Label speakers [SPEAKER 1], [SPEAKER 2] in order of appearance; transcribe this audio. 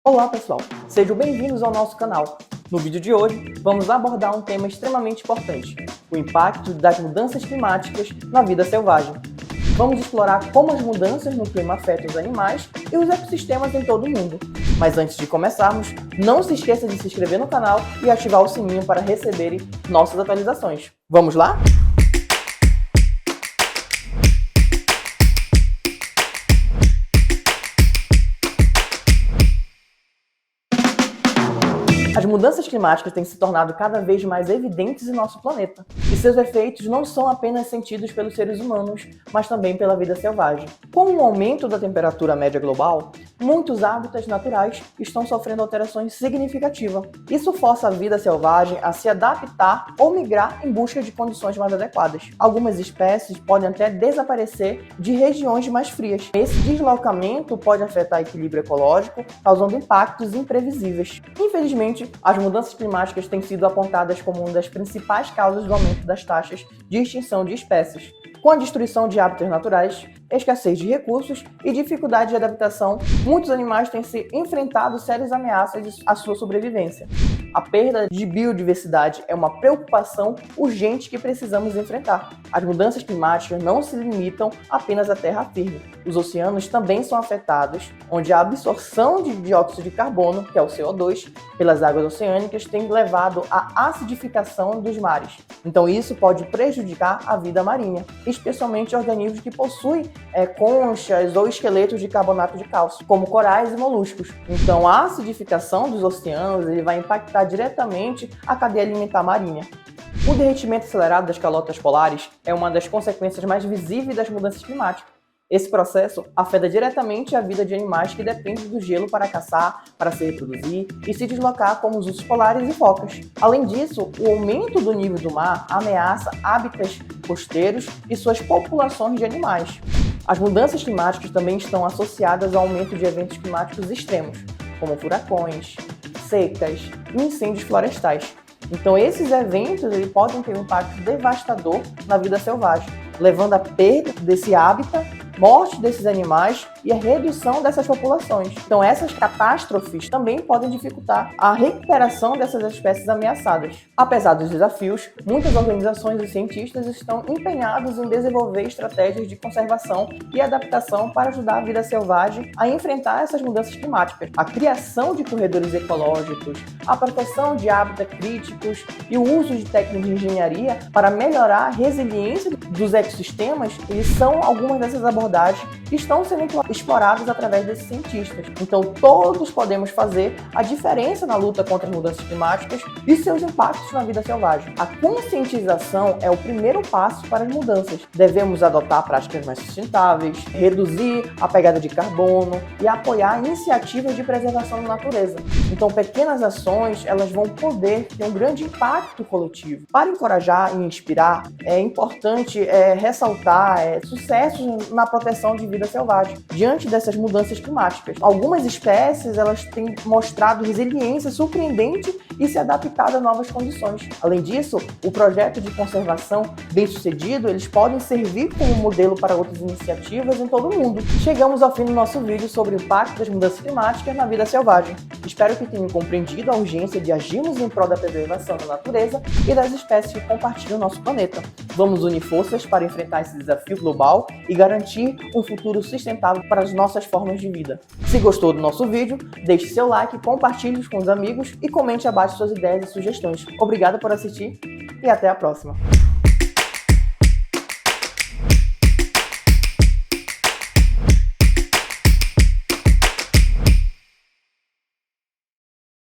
[SPEAKER 1] Olá pessoal, sejam bem-vindos ao nosso canal. No vídeo de hoje, vamos abordar um tema extremamente importante, o impacto das mudanças climáticas na vida selvagem. Vamos explorar como as mudanças no clima afetam os animais e os ecossistemas em todo o mundo. Mas antes de começarmos, não se esqueça de se inscrever no canal e ativar o sininho para receberem nossas atualizações. Vamos lá? As mudanças climáticas têm se tornado cada vez mais evidentes em nosso planeta, e seus efeitos não são apenas sentidos pelos seres humanos, mas também pela vida selvagem. Com o aumento da temperatura média global, muitos hábitats naturais estão sofrendo alterações significativas. Isso força a vida selvagem a se adaptar ou migrar em busca de condições mais adequadas. Algumas espécies podem até desaparecer de regiões mais frias. Esse deslocamento pode afetar o equilíbrio ecológico, causando impactos imprevisíveis. Infelizmente, as mudanças climáticas têm sido apontadas como uma das principais causas do aumento das taxas de extinção de espécies. Com a destruição de hábitats naturais, escassez de recursos e dificuldade de adaptação, muitos animais têm se enfrentado sérias ameaças à sua sobrevivência. A perda de biodiversidade é uma preocupação urgente que precisamos enfrentar. As mudanças climáticas não se limitam apenas à terra firme. Os oceanos também são afetados, onde a absorção de dióxido de carbono, que é o CO2, pelas águas oceânicas tem levado à acidificação dos mares. Então isso pode prejudicar a vida marinha, especialmente organismos que possuem conchas ou esqueletos de carbonato de cálcio, como corais e moluscos. Então a acidificação dos oceanos vai impactar diretamente a cadeia alimentar marinha. O derretimento acelerado das calotas polares é uma das consequências mais visíveis das mudanças climáticas. Esse processo afeta diretamente a vida de animais que dependem do gelo para caçar, para se reproduzir e se deslocar, como os ursos polares e focas. Além disso, o aumento do nível do mar ameaça hábitats costeiros e suas populações de animais. As mudanças climáticas também estão associadas ao aumento de eventos climáticos extremos, como furacões, secas e incêndios florestais. Então esses eventos podem ter um impacto devastador na vida selvagem, levando à perda desse hábitat, morte desses animais e a redução dessas populações. Então essas catástrofes também podem dificultar a recuperação dessas espécies ameaçadas. Apesar dos desafios, muitas organizações e cientistas estão empenhados em desenvolver estratégias de conservação e adaptação para ajudar a vida selvagem a enfrentar essas mudanças climáticas. A criação de corredores ecológicos, a proteção de hábitats críticos e o uso de técnicas de engenharia para melhorar a resiliência dos ecossistemas, eles são algumas dessas abordagens que estão sendo exploradas através desses cientistas. Então, todos podemos fazer a diferença na luta contra as mudanças climáticas e seus impactos na vida selvagem. A conscientização é o primeiro passo para as mudanças. Devemos adotar práticas mais sustentáveis, reduzir a pegada de carbono e apoiar iniciativas de preservação da natureza. Então, pequenas ações, elas vão poder ter um grande impacto coletivo. Para encorajar e inspirar, é importante ressaltar sucessos na proteção de vida selvagem diante dessas mudanças climáticas. Algumas espécies elas têm mostrado resiliência surpreendente e se adaptado a novas condições. Além disso, o projeto de conservação bem-sucedido, eles podem servir como modelo para outras iniciativas em todo o mundo. Chegamos ao fim do nosso vídeo sobre o impacto das mudanças climáticas na vida selvagem. Espero que tenham compreendido a urgência de agirmos em prol da preservação da natureza e das espécies que compartilham o nosso planeta. Vamos unir forças para enfrentar esse desafio global e garantir um futuro sustentável para as nossas formas de vida. Se gostou do nosso vídeo, deixe seu like, compartilhe com os amigos e comente abaixo suas ideias e sugestões. Obrigado por assistir e até a próxima!